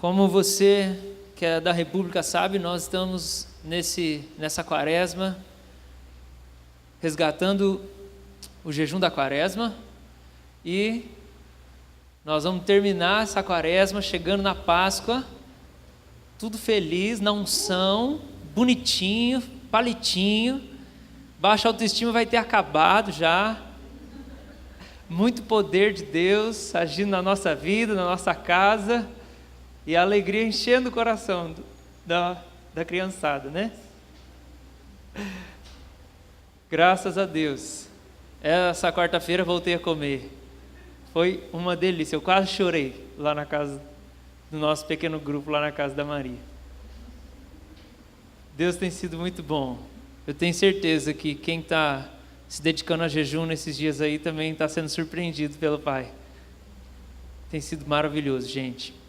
Como você que é da República sabe, nós estamos nessa quaresma, resgatando o jejum da quaresma, e nós vamos terminar essa quaresma chegando na Páscoa, tudo feliz, na unção, bonitinho, palitinho, baixa autoestima vai ter acabado já, muito poder de Deus agindo na nossa vida, na nossa casa, e a alegria enchendo o coração da criançada, né? Graças a Deus. Essa quarta-feira voltei a comer. Foi uma delícia. Eu quase chorei lá na casa do nosso pequeno grupo, lá na casa da Maria. Deus tem sido muito bom. Eu tenho certeza que quem está se dedicando a jejum nesses dias aí também está sendo surpreendido pelo Pai. Tem sido maravilhoso, gente.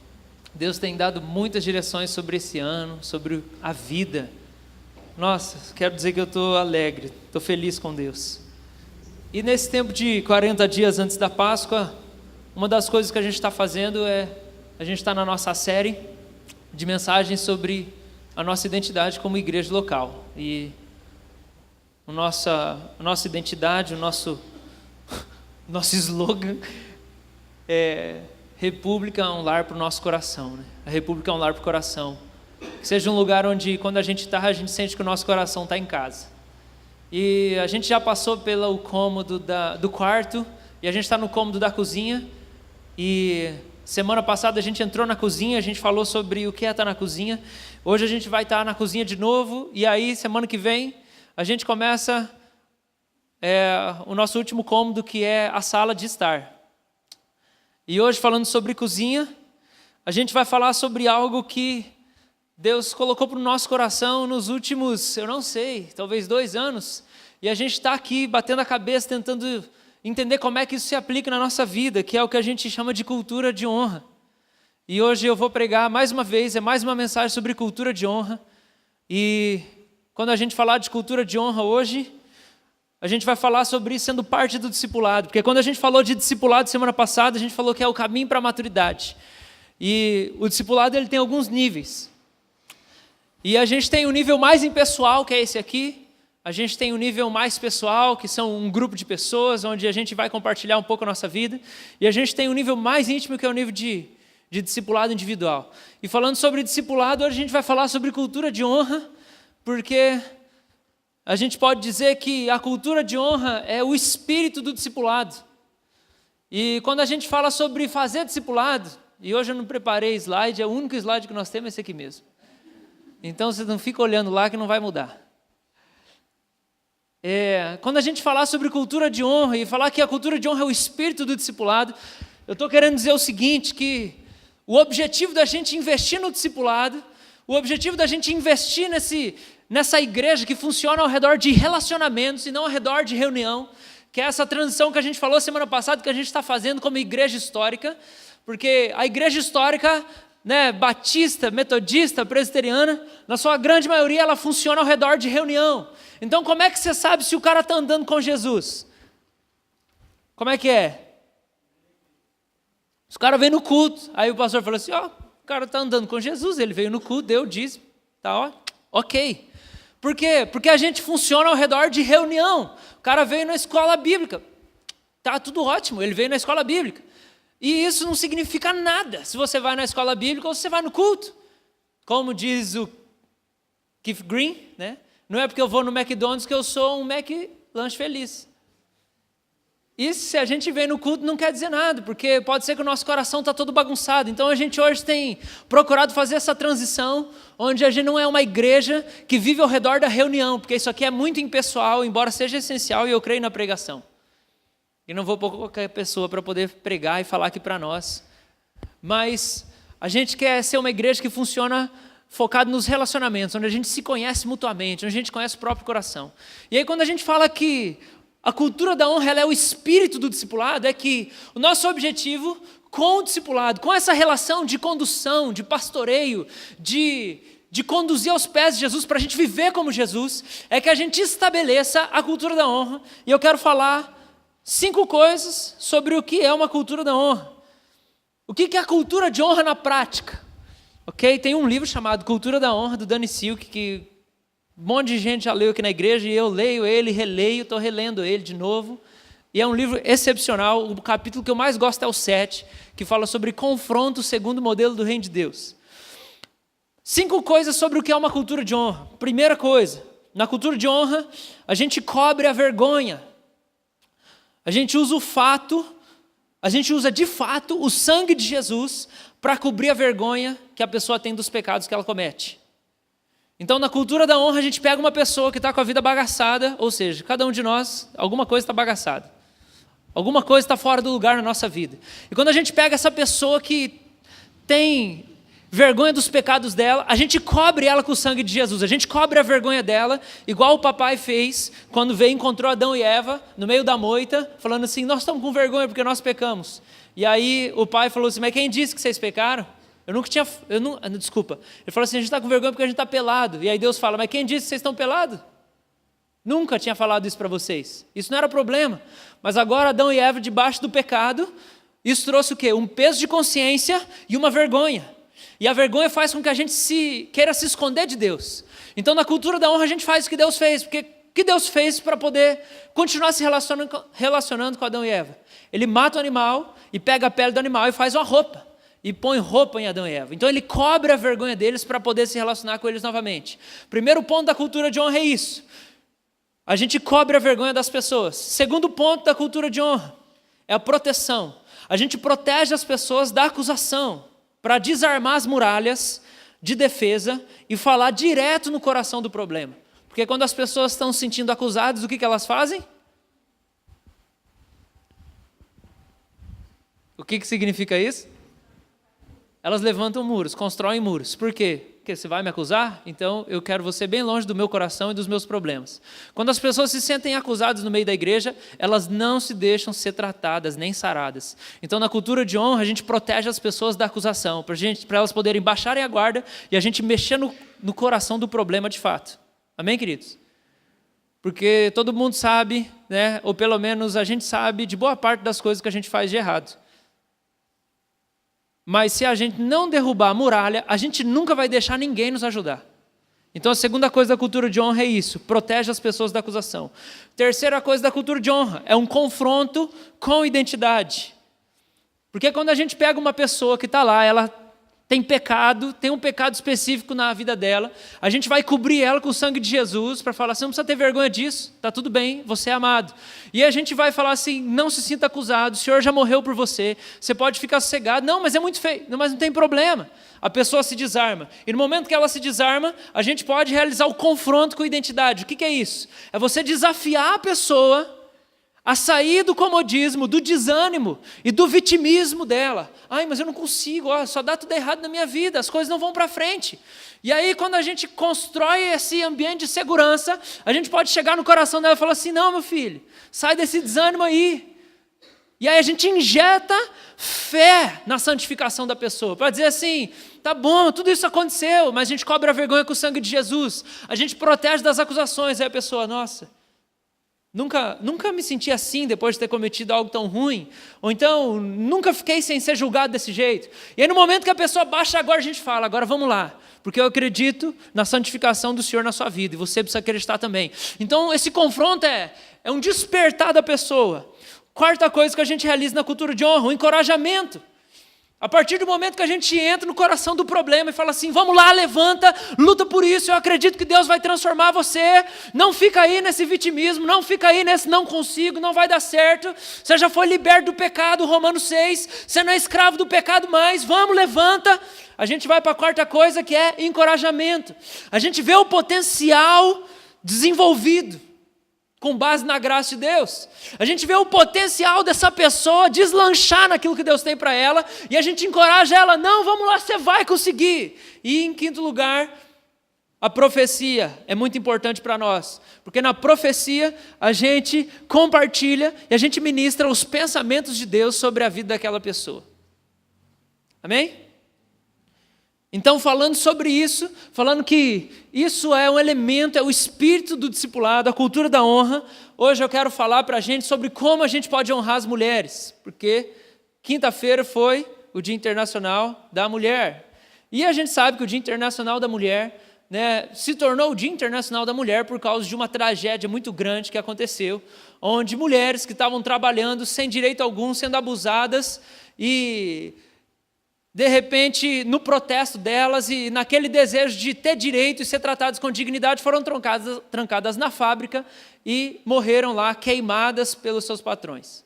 Deus tem dado muitas direções sobre esse ano, sobre a vida. Nossa, quero dizer que eu estou alegre, estou feliz com Deus. E nesse tempo de 40 dias antes da Páscoa, uma das coisas que a gente está fazendo é, a gente está na nossa série de mensagens sobre a nossa identidade como igreja local. E a nossa identidade, o nosso slogan é República é um lar para o nosso coração, né? A República é um lar para o coração. Que seja um lugar onde, quando a gente sente que o nosso coração está em casa. E a gente já passou pelo cômodo do quarto, e a gente está no cômodo da cozinha. E semana passada a gente entrou na cozinha, a gente falou sobre o que é estar na cozinha. Hoje a gente vai estar na cozinha de novo, e aí semana que vem a gente começa o nosso último cômodo, que é a sala de estar. E hoje, falando sobre cozinha, a gente vai falar sobre algo que Deus colocou para o nosso coração nos últimos, eu não sei, talvez 2 anos, e a gente está aqui batendo a cabeça, tentando entender como é que isso se aplica na nossa vida, que é o que a gente chama de cultura de honra. E hoje eu vou pregar mais uma vez, mais uma mensagem sobre cultura de honra, e quando a gente falar de cultura de honra hoje, a gente vai falar sobre sendo parte do discipulado, porque quando a gente falou de discipulado semana passada, a gente falou que é o caminho para a maturidade. E o discipulado ele tem alguns níveis. E a gente tem o nível mais impessoal, que é esse aqui. A gente tem o nível mais pessoal, que são um grupo de pessoas, onde a gente vai compartilhar um pouco a nossa vida. E a gente tem o nível mais íntimo, que é o nível de discipulado individual. E falando sobre discipulado, hoje a gente vai falar sobre cultura de honra, porque a gente pode dizer que a cultura de honra é o espírito do discipulado. E quando a gente fala sobre fazer discipulado, e hoje eu não preparei slide, é o único slide que nós temos, esse aqui mesmo. Então você não fica olhando lá que não vai mudar. Quando a gente falar sobre cultura de honra e falar que a cultura de honra é o espírito do discipulado, eu estou querendo dizer o seguinte, que o objetivo da gente investir no discipulado, o objetivo da gente investir nessa igreja que funciona ao redor de relacionamentos e não ao redor de reunião, que é essa transição que a gente falou semana passada, que a gente está fazendo como igreja histórica, porque a igreja histórica, né, batista, metodista, presbiteriana, na sua grande maioria ela funciona ao redor de reunião. Então como é que você sabe se o cara está andando com Jesus? Como é que é? Os caras vêm no culto, aí o pastor falou assim, o cara está andando com Jesus, ele veio no culto, deu, disse, tá, ok. Por quê? Porque a gente funciona ao redor de reunião. O cara veio na escola bíblica, tá tudo ótimo, ele veio na escola bíblica. E isso não significa nada se você vai na escola bíblica ou se você vai no culto. Como diz o Keith Green, né? Não é porque eu vou no McDonald's que eu sou um McLanche feliz. Isso, se a gente vem no culto, não quer dizer nada, porque pode ser que o nosso coração está todo bagunçado. Então a gente hoje tem procurado fazer essa transição, onde a gente não é uma igreja que vive ao redor da reunião, porque isso aqui é muito impessoal, embora seja essencial, e eu creio na pregação. E não vou pôr qualquer pessoa para poder pregar e falar aqui para nós. Mas a gente quer ser uma igreja que funciona focado nos relacionamentos, onde a gente se conhece mutuamente, onde a gente conhece o próprio coração. E aí quando a gente fala que a cultura da honra ela é o espírito do discipulado, é que o nosso objetivo com o discipulado, com essa relação de condução, de pastoreio, de conduzir aos pés de Jesus, para a gente viver como Jesus, é que a gente estabeleça a cultura da honra. E eu quero falar 5 coisas sobre o que é uma cultura da honra. O que é a cultura de honra na prática? Ok? Tem um livro chamado Cultura da Honra, do Danny Silk, que um monte de gente já leu aqui na igreja, e eu leio ele, releio, estou relendo ele de novo. E é um livro excepcional. O capítulo que eu mais gosto é o 7, que fala sobre confronto segundo o modelo do reino de Deus. 5 coisas sobre o que é uma cultura de honra. Primeira coisa, na cultura de honra, a gente cobre a vergonha. A gente usa de fato o sangue de Jesus para cobrir a vergonha que a pessoa tem dos pecados que ela comete. Então, na cultura da honra, a gente pega uma pessoa que está com a vida bagaçada, ou seja, cada um de nós, alguma coisa está bagaçada. Alguma coisa está fora do lugar na nossa vida. E quando a gente pega essa pessoa que tem vergonha dos pecados dela, a gente cobre ela com o sangue de Jesus. A gente cobre a vergonha dela, igual o papai fez quando veio e encontrou Adão e Eva no meio da moita, falando assim, nós estamos com vergonha porque nós pecamos. E aí o pai falou assim, mas quem disse que vocês pecaram? Desculpa. Ele falou assim, a gente está com vergonha porque a gente está pelado. E aí Deus fala, mas quem disse que vocês estão pelados? Nunca tinha falado isso para vocês. Isso não era problema. Mas agora Adão e Eva, debaixo do pecado, isso trouxe o quê? Um peso de consciência e uma vergonha. E a vergonha faz com que a gente queira se esconder de Deus. Então, na cultura da honra, a gente faz o que Deus fez. Porque o que Deus fez para poder continuar se relacionando com Adão e Eva? Ele mata o animal e pega a pele do animal e faz uma roupa. E põe roupa em Adão e Eva. Então, ele cobre a vergonha deles para poder se relacionar com eles novamente. Primeiro ponto da cultura de honra é isso. A gente cobre a vergonha das pessoas. Segundo ponto da cultura de honra é a proteção. A gente protege as pessoas da acusação, para desarmar as muralhas de defesa e falar direto no coração do problema. Porque quando as pessoas estão se sentindo acusadas, o que elas fazem? O que significa isso? Elas levantam muros, constroem muros. Por quê? Porque você vai me acusar? Então eu quero você bem longe do meu coração e dos meus problemas. Quando as pessoas se sentem acusadas no meio da igreja, elas não se deixam ser tratadas, nem saradas. Então na cultura de honra, a gente protege as pessoas da acusação, para elas poderem baixarem a guarda e a gente mexer no coração do problema de fato. Amém, queridos? Porque todo mundo sabe, né? Ou pelo menos a gente sabe de boa parte das coisas que a gente faz de errado. Mas se a gente não derrubar a muralha, a gente nunca vai deixar ninguém nos ajudar. Então a segunda coisa da cultura de honra é isso, protege as pessoas da acusação. Terceira coisa da cultura de honra é um confronto com identidade. Porque quando a gente pega uma pessoa que está lá, ela tem pecado, tem um pecado específico na vida dela, a gente vai cobrir ela com o sangue de Jesus para falar assim, não precisa ter vergonha disso, está tudo bem, você é amado. E a gente vai falar assim, não se sinta acusado, o Senhor já morreu por você, você pode ficar sossegado, não, mas é muito feio, não, mas não tem problema. A pessoa se desarma, e no momento que ela se desarma, a gente pode realizar o confronto com a identidade. O que é isso? É você desafiar a pessoa a sair do comodismo, do desânimo e do vitimismo dela. Ai, mas eu não consigo, só dá tudo errado na minha vida, as coisas não vão para frente. E aí, quando a gente constrói esse ambiente de segurança, a gente pode chegar no coração dela e falar assim, não, meu filho, sai desse desânimo aí. E aí a gente injeta fé na santificação da pessoa, para dizer assim, tá bom, tudo isso aconteceu, mas a gente cobre a vergonha com o sangue de Jesus, a gente protege das acusações. Aí a pessoa, nossa, Nunca me senti assim depois de ter cometido algo tão ruim. Ou então, nunca fiquei sem ser julgado desse jeito. E aí no momento que a pessoa baixa agora, a gente fala, agora vamos lá. Porque eu acredito na santificação do Senhor na sua vida. E você precisa acreditar também. Então esse confronto é um despertar da pessoa. Quarta coisa que a gente realiza na cultura de honra, o encorajamento. A partir do momento que a gente entra no coração do problema e fala assim, vamos lá, levanta, luta por isso, eu acredito que Deus vai transformar você, não fica aí nesse vitimismo, não fica aí nesse não consigo, não vai dar certo, você já foi liberto do pecado, Romanos 6, você não é escravo do pecado mais, vamos, levanta. A gente vai para a quarta coisa que é encorajamento. A gente vê o potencial desenvolvido com base na graça de Deus. A gente vê o potencial dessa pessoa deslanchar naquilo que Deus tem para ela, e a gente encoraja ela, não, vamos lá, você vai conseguir. E em quinto lugar, a profecia é muito importante para nós, porque na profecia a gente compartilha e a gente ministra os pensamentos de Deus sobre a vida daquela pessoa. Amém? Então, falando sobre isso, falando que isso é um elemento, é o espírito do discipulado, a cultura da honra, hoje eu quero falar para a gente sobre como a gente pode honrar as mulheres, porque quinta-feira foi o Dia Internacional da Mulher. E a gente sabe que o Dia Internacional da Mulher, né, se tornou o Dia Internacional da Mulher por causa de uma tragédia muito grande que aconteceu, onde mulheres que estavam trabalhando sem direito algum, sendo abusadas, e de repente, no protesto delas e naquele desejo de ter direito e ser tratadas com dignidade, foram trancadas na fábrica e morreram lá queimadas pelos seus patrões.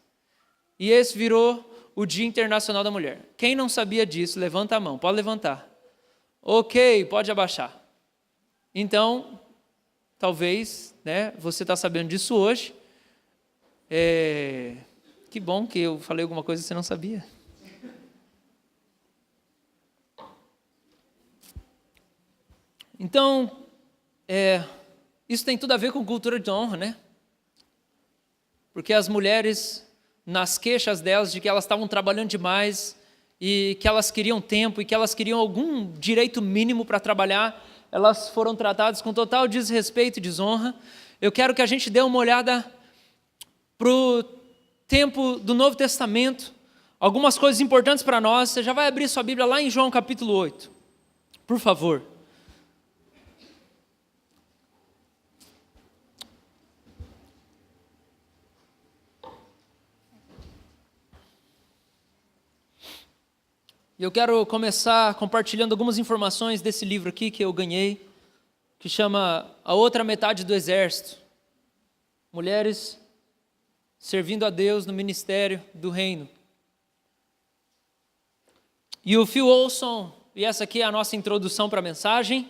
E esse virou o Dia Internacional da Mulher. Quem não sabia disso, levanta a mão, pode levantar. Ok, pode abaixar. Então, talvez, né, você está sabendo disso hoje. Que bom que eu falei alguma coisa que você não sabia. Então, isso tem tudo a ver com cultura de honra, né? Porque as mulheres, nas queixas delas de que elas estavam trabalhando demais e que elas queriam tempo e que elas queriam algum direito mínimo para trabalhar, elas foram tratadas com total desrespeito e desonra. Eu quero que a gente dê uma olhada para o tempo do Novo Testamento, algumas coisas importantes para nós. Você já vai abrir sua Bíblia lá em João capítulo 8, por favor. Eu quero começar compartilhando algumas informações desse livro aqui que eu ganhei, que chama A Outra Metade do Exército. Mulheres servindo a Deus no ministério do reino. E o Phil Olson, e essa aqui é a nossa introdução para a mensagem,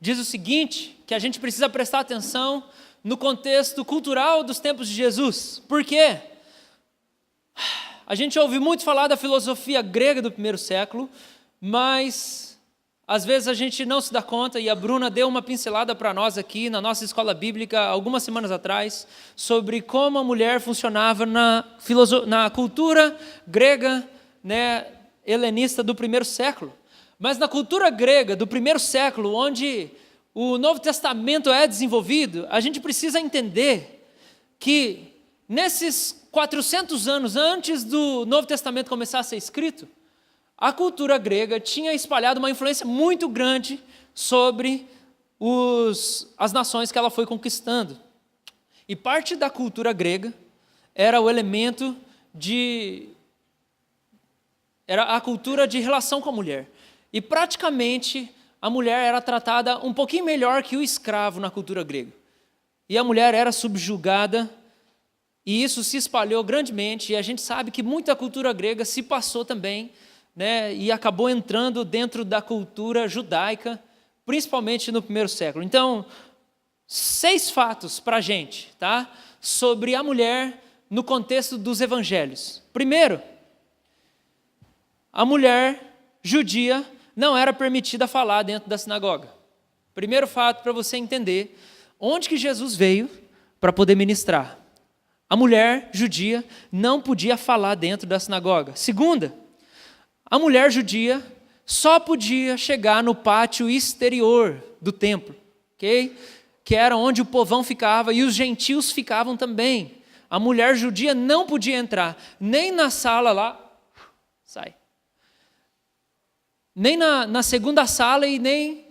diz o seguinte, que a gente precisa prestar atenção no contexto cultural dos tempos de Jesus. Por quê? A gente ouve muito falar da filosofia grega do primeiro século, mas às vezes a gente não se dá conta, e a Bruna deu uma pincelada para nós aqui na nossa escola bíblica algumas semanas atrás, sobre como a mulher funcionava na cultura grega, né, helenista do primeiro século. Mas na cultura grega do primeiro século, onde o Novo Testamento é desenvolvido, a gente precisa entender que nesses 400 anos antes do Novo Testamento começar a ser escrito, a cultura grega tinha espalhado uma influência muito grande sobre as nações que ela foi conquistando. E parte da cultura grega era o elemento era a cultura de relação com a mulher. E praticamente a mulher era tratada um pouquinho melhor que o escravo na cultura grega. E a mulher era subjugada. E isso se espalhou grandemente, e a gente sabe que muita cultura grega se passou também, né, e acabou entrando dentro da cultura judaica, principalmente no primeiro século. Então, 6 fatos para a gente, tá, sobre a mulher no contexto dos evangelhos. Primeiro, a mulher judia não era permitida falar dentro da sinagoga. Primeiro fato para você entender onde que Jesus veio para poder ministrar. A mulher judia não podia falar dentro da sinagoga. Segunda, a mulher judia só podia chegar no pátio exterior do templo, ok? Que era onde o povão ficava e os gentios ficavam também. A mulher judia não podia entrar nem na sala lá, nem na segunda sala e nem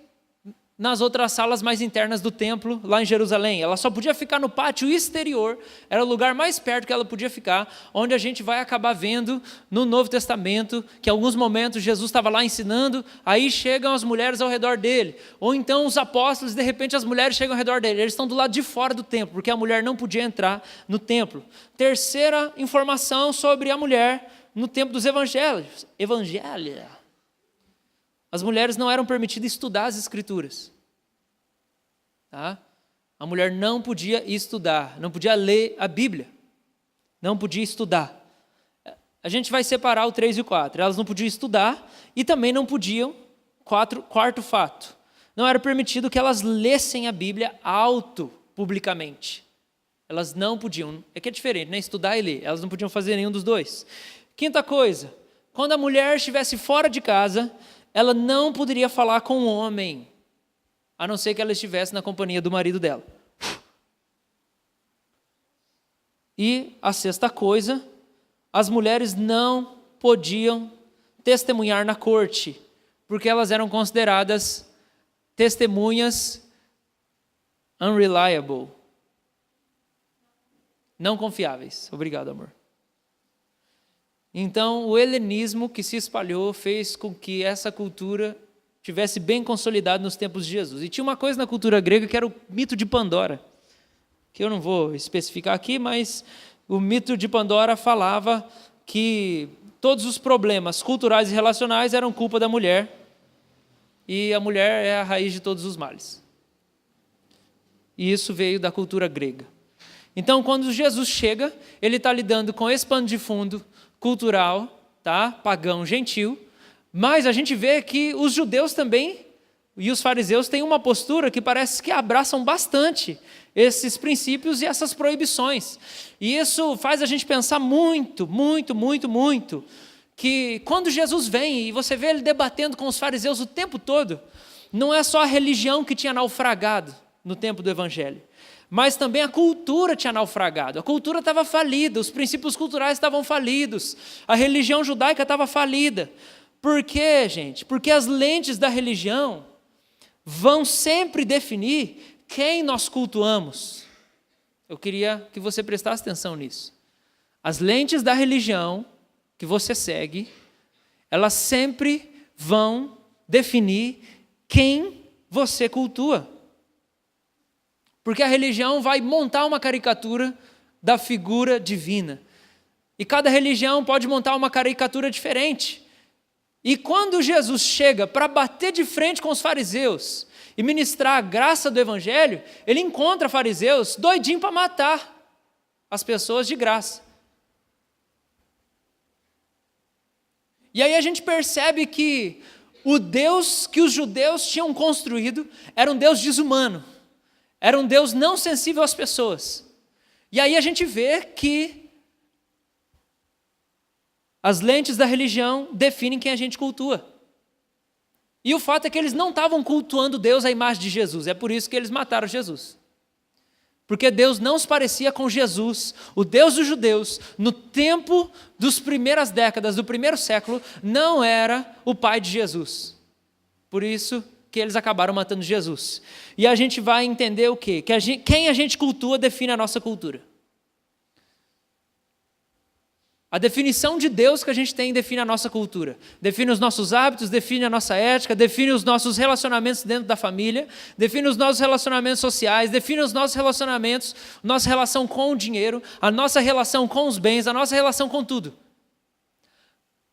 nas outras salas mais internas do templo, lá em Jerusalém. Ela só podia ficar no pátio exterior, era o lugar mais perto que ela podia ficar, onde a gente vai acabar vendo no Novo Testamento, que em alguns momentos Jesus estava lá ensinando, aí chegam as mulheres ao redor dele, ou então os apóstolos, de repente as mulheres chegam ao redor dele, eles estão do lado de fora do templo, porque a mulher não podia entrar no templo. Terceira informação sobre a mulher no tempo dos evangelhos. As mulheres não eram permitidas estudar as Escrituras. Tá? A mulher não podia estudar, não podia ler a Bíblia. Não podia estudar. A gente vai separar o 3 e o 4. Elas não podiam estudar e também não podiam, quarto fato, não era permitido que elas lessem a Bíblia alto, publicamente. Elas não podiam, é que é diferente, né? Estudar e ler. Elas não podiam fazer nenhum dos dois. Quinta coisa, quando a mulher estivesse fora de casa, ela não poderia falar com um homem, a não ser que ela estivesse na companhia do marido dela. E a sexta coisa, as mulheres não podiam testemunhar na corte, porque elas eram consideradas testemunhas unreliable, não confiáveis. Obrigado, amor. Então, o helenismo que se espalhou fez com que essa cultura tivesse bem consolidada nos tempos de Jesus. E tinha uma coisa na cultura grega que era o mito de Pandora, que eu não vou especificar aqui, mas o mito de Pandora falava que todos os problemas culturais e relacionais eram culpa da mulher, e a mulher é a raiz de todos os males. E isso veio da cultura grega. Então, quando Jesus chega, ele está lidando com esse pano de fundo cultural, tá? Pagão, gentil, mas a gente vê que os judeus também e os fariseus têm uma postura que parece que abraçam bastante esses princípios e essas proibições. E isso faz a gente pensar muito, que quando Jesus vem e você vê ele debatendo com os fariseus o tempo todo, não é só a religião que tinha naufragado no tempo do Evangelho, mas também a cultura tinha naufragado. A cultura estava falida, os princípios culturais estavam falidos, a religião judaica estava falida. Por quê, gente? Porque as lentes da religião vão sempre definir quem nós cultuamos. Eu queria que você prestasse atenção nisso. As lentes da religião que você segue, elas sempre vão definir quem você cultua. Porque a religião vai montar uma caricatura da figura divina. E cada religião pode montar uma caricatura diferente. E quando Jesus chega para bater de frente com os fariseus e ministrar a graça do Evangelho, ele encontra fariseus doidinhos para matar as pessoas de graça. E aí a gente percebe que o Deus que os judeus tinham construído era um Deus desumano, era um Deus não sensível às pessoas. E aí a gente vê que as lentes da religião definem quem a gente cultua. E o fato é que eles não estavam cultuando Deus à imagem de Jesus, é por isso que eles mataram Jesus. Porque Deus não se parecia com Jesus, o Deus dos judeus, no tempo das primeiras décadas, do primeiro século, não era o pai de Jesus. Por isso que eles acabaram matando Jesus. E a gente vai entender o quê? Que quem a gente cultua define a nossa cultura. A definição de Deus que a gente tem define a nossa cultura, define os nossos hábitos, define a nossa ética, define os nossos relacionamentos dentro da família, define os nossos relacionamentos sociais, define os nossos relacionamentos, nossa relação com o dinheiro, a nossa relação com os bens, a nossa relação com tudo.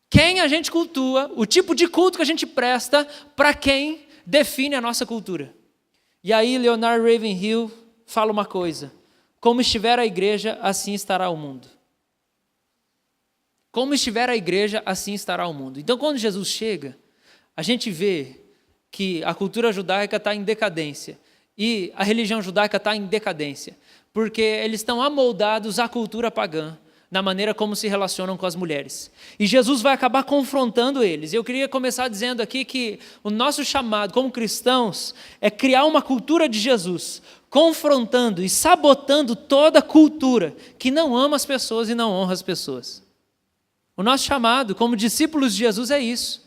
Quem a gente cultua, o tipo de culto que a gente presta, para quem define a nossa cultura. E aí Leonard Ravenhill fala uma coisa: como estiver a igreja, assim estará o mundo. Como estiver a igreja, assim estará o mundo. Então, quando Jesus chega, a gente vê que a cultura judaica está em decadência e a religião judaica está em decadência, porque eles estão amoldados à cultura pagã, na maneira como se relacionam com as mulheres. E Jesus vai acabar confrontando eles. Eu queria começar dizendo aqui que o nosso chamado como cristãos é criar uma cultura de Jesus, confrontando e sabotando toda cultura que não ama as pessoas e não honra as pessoas. O nosso chamado como discípulos de Jesus é isso.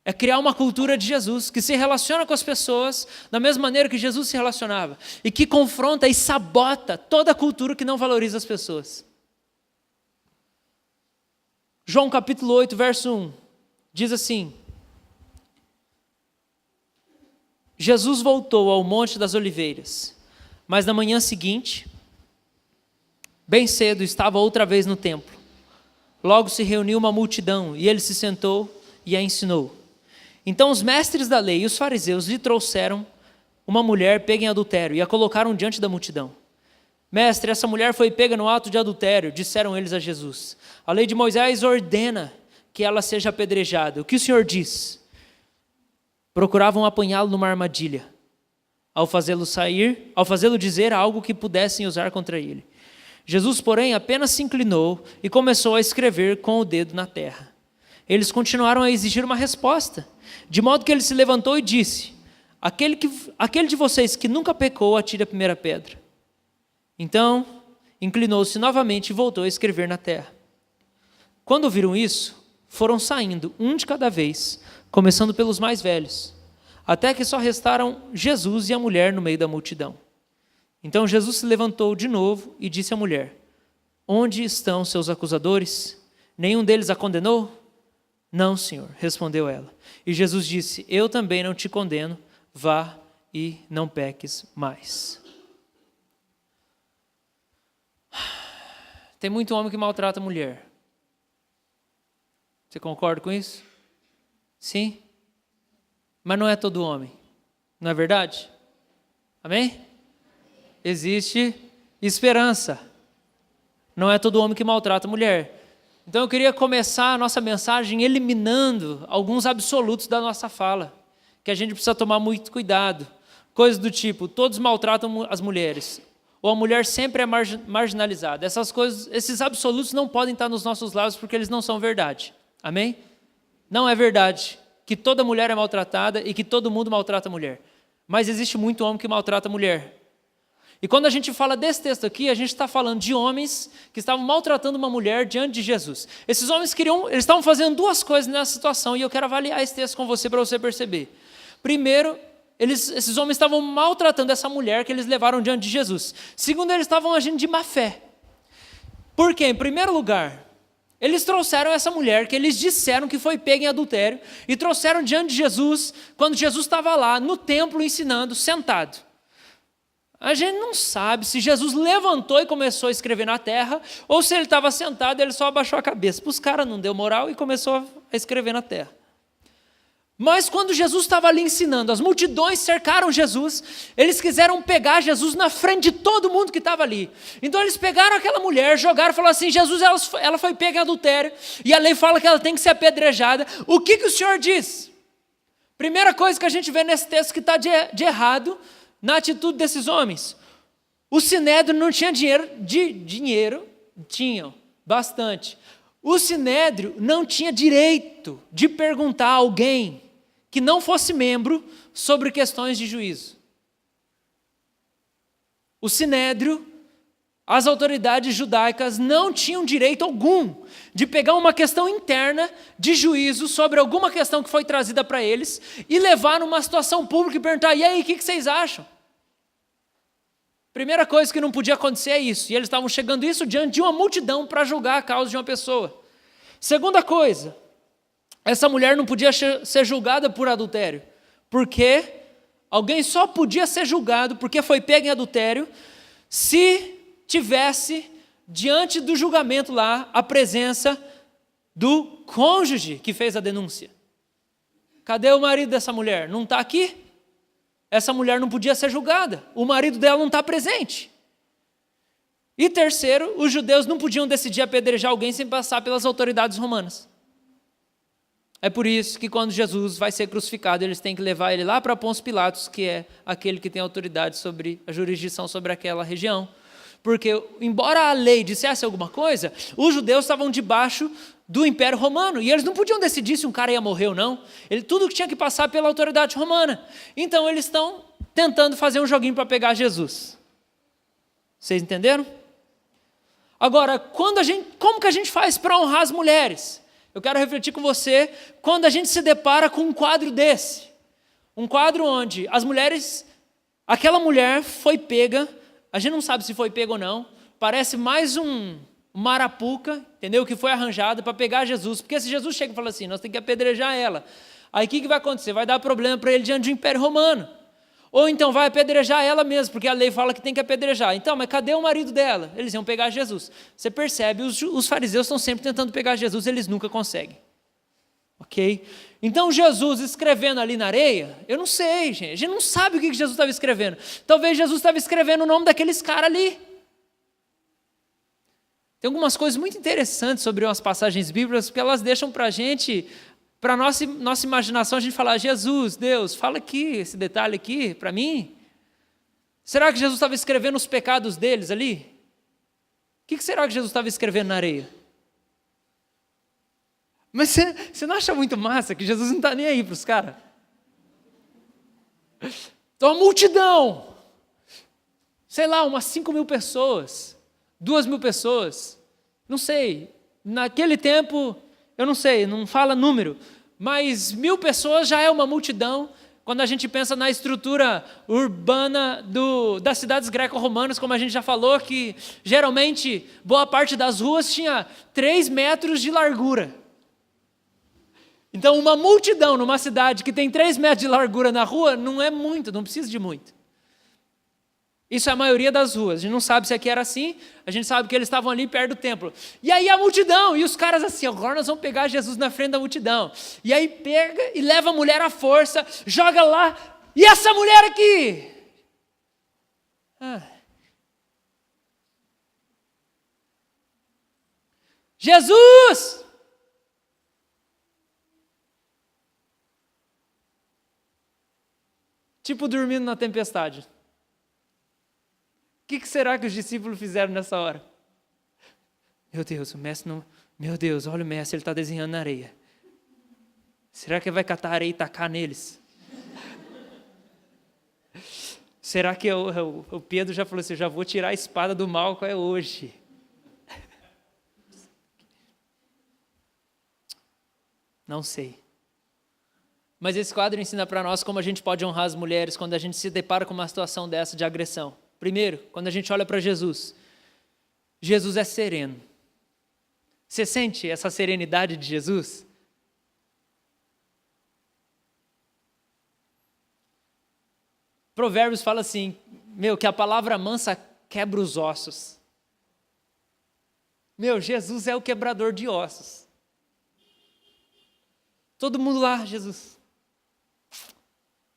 É criar uma cultura de Jesus, que se relaciona com as pessoas da mesma maneira que Jesus se relacionava, e que confronta e sabota toda a cultura que não valoriza as pessoas. João capítulo 8, verso 1, diz assim: Jesus voltou ao Monte das Oliveiras, mas na manhã seguinte, bem cedo, estava outra vez no templo. Logo se reuniu uma multidão, e ele se sentou e a ensinou. Então os mestres da lei e os fariseus lhe trouxeram uma mulher pega em adultério e a colocaram diante da multidão. Mestre, essa mulher foi pega no ato de adultério, disseram eles a Jesus. A lei de Moisés ordena que ela seja apedrejada. O que o Senhor diz? Procuravam apanhá-lo numa armadilha, ao fazê-lo dizer algo que pudessem usar contra ele. Jesus, porém, apenas se inclinou e começou a escrever com o dedo na terra. Eles continuaram a exigir uma resposta, de modo que ele se levantou e disse: aquele de vocês que nunca pecou, atire a primeira pedra. Então, inclinou-se novamente e voltou a escrever na terra. Quando ouviram isso, foram saindo, um de cada vez, começando pelos mais velhos, até que só restaram Jesus e a mulher no meio da multidão. Então Jesus se levantou de novo e disse à mulher: onde estão seus acusadores? Nenhum deles a condenou? Não, Senhor, respondeu ela. E Jesus disse: eu também não te condeno, vá e não peques mais. Tem muito homem que maltrata a mulher. Você concorda com isso? Sim? Mas não é todo homem, não é verdade? Amém? Existe esperança. Não é todo homem que maltrata a mulher. Então eu queria começar a nossa mensagem eliminando alguns absolutos da nossa fala, que a gente precisa tomar muito cuidado. Coisas do tipo: todos maltratam as mulheres, ou a mulher sempre é marginalizada. Essas coisas, esses absolutos não podem estar nos nossos lábios porque eles não são verdade. Amém? Não é verdade que toda mulher é maltratada e que todo mundo maltrata a mulher. Mas existe muito homem que maltrata a mulher. E quando a gente fala desse texto aqui, a gente está falando de homens que estavam maltratando uma mulher diante de Jesus. Esses homens eles estavam fazendo duas coisas nessa situação, e eu quero avaliar esse texto com você para você perceber. Primeiro, esses homens estavam maltratando essa mulher que eles levaram diante de Jesus. Segundo, eles estavam agindo de má fé. Por quê? Em primeiro lugar, eles trouxeram essa mulher que eles disseram que foi pega em adultério e trouxeram diante de Jesus quando Jesus estava lá no templo ensinando, sentado. A gente não sabe se Jesus levantou e começou a escrever na terra ou se ele estava sentado e ele só abaixou a cabeça. Para os caras não deu moral e começou a escrever na terra. Mas quando Jesus estava ali ensinando, as multidões cercaram Jesus, eles quiseram pegar Jesus na frente de todo mundo que estava ali. Então eles pegaram aquela mulher, jogaram e falaram assim: Jesus, ela foi pega em adultério e a lei fala que ela tem que ser apedrejada. O que o Senhor diz? Primeira coisa que a gente vê nesse texto que está de errado na atitude desses homens: o Sinédrio não tinha dinheiro, tinham bastante. O Sinédrio não tinha direito de perguntar a alguém que não fosse membro sobre questões de juízo. O Sinédrio, as autoridades judaicas não tinham direito algum de pegar uma questão interna de juízo sobre alguma questão que foi trazida para eles e levar numa situação pública e perguntar: e aí, o que vocês acham? Primeira coisa que não podia acontecer é isso, e eles estavam chegando isso diante de uma multidão para julgar a causa de uma pessoa. Segunda coisa, essa mulher não podia ser julgada por adultério, porque alguém só podia ser julgado porque foi pego em adultério se tivesse diante do julgamento lá a presença do cônjuge que fez a denúncia. Cadê o marido dessa mulher? Não está aqui? Essa mulher não podia ser julgada, o marido dela não está presente. E terceiro, os judeus não podiam decidir apedrejar alguém sem passar pelas autoridades romanas. É por isso que quando Jesus vai ser crucificado, eles têm que levar ele lá para Pôncio Pilatos, que é aquele que tem autoridade sobre a jurisdição sobre aquela região. Porque, embora a lei dissesse alguma coisa, os judeus estavam debaixo do Império Romano, e eles não podiam decidir se um cara ia morrer ou não. Tudo tinha que passar pela autoridade romana. Então eles estão tentando fazer um joguinho para pegar Jesus. Vocês entenderam? Agora, como que a gente faz para honrar as mulheres? Eu quero refletir com você quando a gente se depara com um quadro desse. Um quadro onde as mulheres, aquela mulher foi pega, a gente não sabe se foi pega ou não, parece mais uma arapuca, entendeu? Que foi arranjada para pegar Jesus, porque se Jesus chega e fala assim: nós temos que apedrejar ela, aí o que vai acontecer? Vai dar problema para ele diante do Império Romano. Ou então vai apedrejar ela mesmo, porque a lei fala que tem que apedrejar. Então, mas cadê o marido dela? Eles iam pegar Jesus. Você percebe, os fariseus estão sempre tentando pegar Jesus, eles nunca conseguem. Ok? Então Jesus escrevendo ali na areia, eu não sei, gente. A gente não sabe o que Jesus estava escrevendo. Talvez Jesus estava escrevendo o nome daqueles caras ali. Tem algumas coisas muito interessantes sobre umas passagens bíblicas, porque elas deixam para a gente... Para a nossa imaginação, a gente falar: Jesus, Deus, fala aqui, esse detalhe aqui, para mim. Será que Jesus estava escrevendo os pecados deles ali? O que será que Jesus estava escrevendo na areia? Mas você não acha muito massa que Jesus não está nem aí para os caras? Então, a multidão, sei lá, umas 5.000 pessoas, 2.000 pessoas, não sei, naquele tempo... Eu não sei, não fala número, mas 1.000 pessoas já é uma multidão. Quando a gente pensa na estrutura urbana das cidades greco-romanas, como a gente já falou, que geralmente boa parte das ruas tinha 3 metros de largura. Então, uma multidão numa cidade que tem 3 metros de largura na rua não é muito, não precisa de muito. Isso é a maioria das ruas. A gente não sabe se aqui era assim, a gente sabe que eles estavam ali perto do templo. E aí a multidão, e os caras assim, agora nós vamos pegar Jesus na frente da multidão. E aí pega e leva a mulher à força, joga lá, e essa mulher aqui? Jesus! Tipo dormindo na tempestade. O que será que os discípulos fizeram nessa hora? Meu Deus, o mestre não... Meu Deus, olha o mestre, ele está desenhando na areia. Será que ele vai catar areia e tacar neles? Será que o Pedro já falou assim, eu já vou tirar a espada do mal, qual é hoje? Não sei. Mas esse quadro ensina para nós como a gente pode honrar as mulheres quando a gente se depara com uma situação dessa de agressão. Primeiro, quando a gente olha para Jesus, Jesus é sereno. Você sente essa serenidade de Jesus? Provérbios fala assim, que a palavra mansa quebra os ossos. Jesus é o quebrador de ossos. Todo mundo lá, Jesus.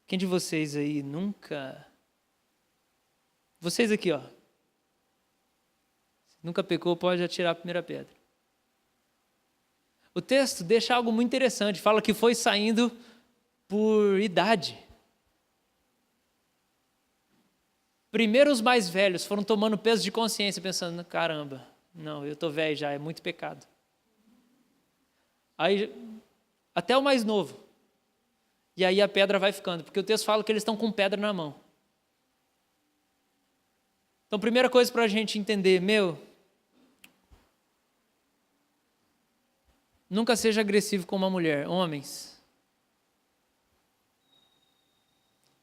Quem de vocês aí nunca... Vocês aqui, nunca pecou, pode atirar a primeira pedra. O texto deixa algo muito interessante, fala que foi saindo por idade. Primeiro os mais velhos foram tomando peso de consciência, pensando, caramba, não, eu estou velho já, é muito pecado. Aí, até o mais novo. E aí a pedra vai ficando, porque o texto fala que eles estão com pedra na mão. Então, primeira coisa para a gente entender, nunca seja agressivo com uma mulher, homens.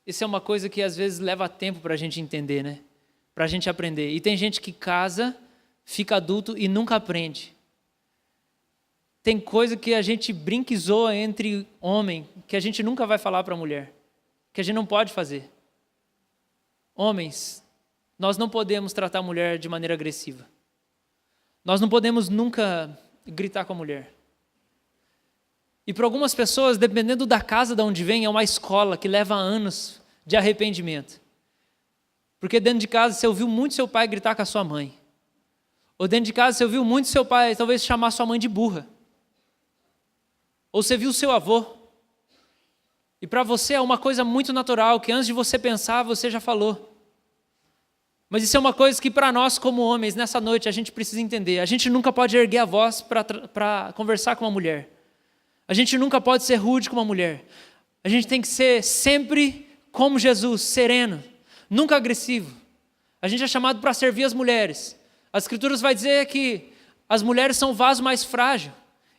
Isso é uma coisa que às vezes leva tempo para a gente entender, né? Para a gente aprender. E tem gente que casa, fica adulto e nunca aprende. Tem coisa que a gente brinca e zoa entre homem, que a gente nunca vai falar para a mulher, que a gente não pode fazer. Homens, nós não podemos tratar a mulher de maneira agressiva. Nós não podemos nunca gritar com a mulher. E para algumas pessoas, dependendo da casa de onde vem, é uma escola que leva anos de arrependimento. Porque dentro de casa você ouviu muito seu pai gritar com a sua mãe. Ou dentro de casa você ouviu muito seu pai talvez chamar sua mãe de burra. Ou você viu seu avô. E para você é uma coisa muito natural, que antes de você pensar, você já falou. Mas isso é uma coisa que para nós como homens, nessa noite, a gente precisa entender. A gente nunca pode erguer a voz para conversar com uma mulher. A gente nunca pode ser rude com uma mulher. A gente tem que ser sempre como Jesus, sereno, nunca agressivo. A gente é chamado para servir as mulheres. As Escrituras vai dizer que as mulheres são o vaso mais frágil.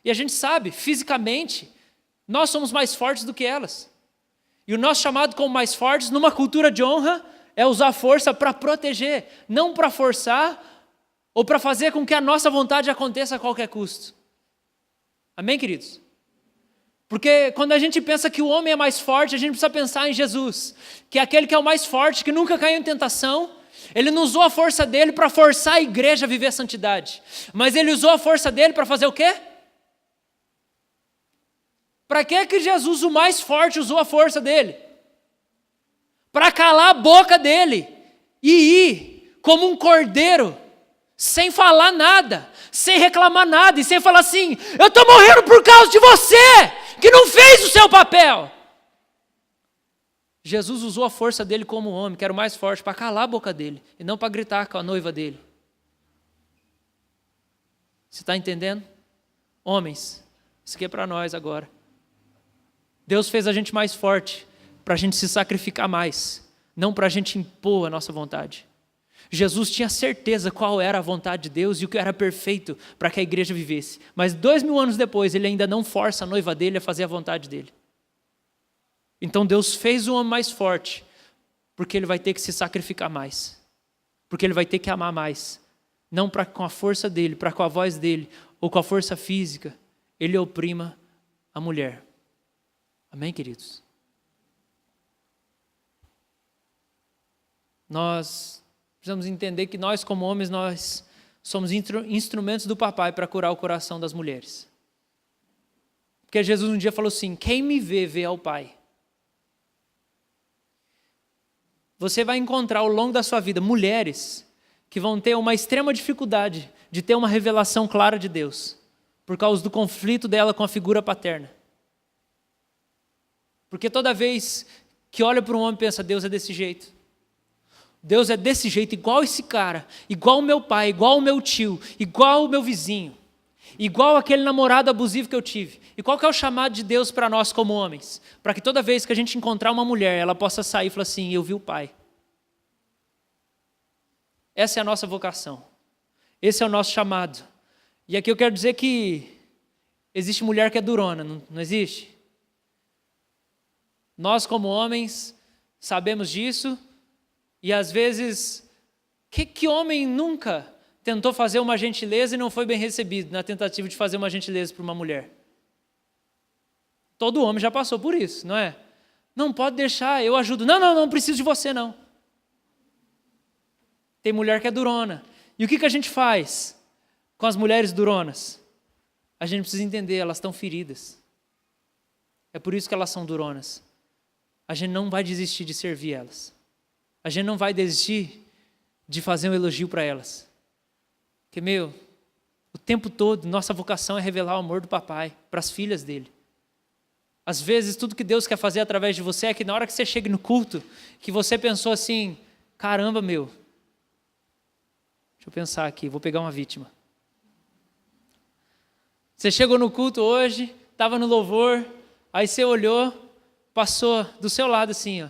E a gente sabe, fisicamente, nós somos mais fortes do que elas. E o nosso chamado como mais fortes, numa cultura de honra, é usar força para proteger, não para forçar ou para fazer com que a nossa vontade aconteça a qualquer custo. Amém, queridos? Porque quando a gente pensa que o homem é mais forte, a gente precisa pensar em Jesus, que é aquele que é o mais forte, que nunca caiu em tentação. Ele não usou a força dele para forçar a igreja a viver a santidade, mas ele usou a força dele para fazer o quê? Para que Jesus, o mais forte, usou a força dele? Para calar a boca dele e ir como um cordeiro, sem falar nada, sem reclamar nada e sem falar assim, eu estou morrendo por causa de você, que não fez o seu papel. Jesus usou a força dele como homem, que era o mais forte, para calar a boca dele e não para gritar com a noiva dele. Você está entendendo? Homens, isso aqui é para nós agora. Deus fez a gente mais forte para a gente se sacrificar mais, não para a gente impor a nossa vontade. Jesus tinha certeza qual era a vontade de Deus e o que era perfeito para que a igreja vivesse. Mas 2000 anos depois, ele ainda não força a noiva dele a fazer a vontade dele. Então Deus fez o homem mais forte, porque ele vai ter que se sacrificar mais. Porque ele vai ter que amar mais. Não com a força dele, para com a voz dele, ou com a força física, ele oprima a mulher. Amém, queridos? Nós precisamos entender que nós, como homens, nós somos instrumentos do papai para curar o coração das mulheres. Porque Jesus um dia falou assim: quem me vê, vê ao Pai. Você vai encontrar ao longo da sua vida mulheres que vão ter uma extrema dificuldade de ter uma revelação clara de Deus, por causa do conflito dela com a figura paterna. Porque toda vez que olha para um homem e pensa, Deus é desse jeito. Deus é desse jeito, igual esse cara, igual o meu pai, igual o meu tio, igual o meu vizinho, igual aquele namorado abusivo que eu tive. E qual que é o chamado de Deus para nós como homens? Para que toda vez que a gente encontrar uma mulher, ela possa sair e falar assim, eu vi o pai. Essa é a nossa vocação. Esse é o nosso chamado. E aqui eu quero dizer que existe mulher que é durona, não existe? Nós como homens sabemos disso. E às vezes, que homem nunca tentou fazer uma gentileza e não foi bem recebido na tentativa de fazer uma gentileza para uma mulher? Todo homem já passou por isso, não é? Não, pode deixar, eu ajudo. Não preciso de você não. Tem mulher que é durona. E o que a gente faz com as mulheres duronas? A gente precisa entender, elas estão feridas. É por isso que elas são duronas. A gente não vai desistir de servir elas. A gente não vai desistir de fazer um elogio para elas. Porque, o tempo todo, nossa vocação é revelar o amor do papai para as filhas dele. Às vezes, tudo que Deus quer fazer através de você é que na hora que você chega no culto, que você pensou assim, caramba, deixa eu pensar aqui, vou pegar uma vítima. Você chegou no culto hoje, estava no louvor, aí você olhou, passou do seu lado assim,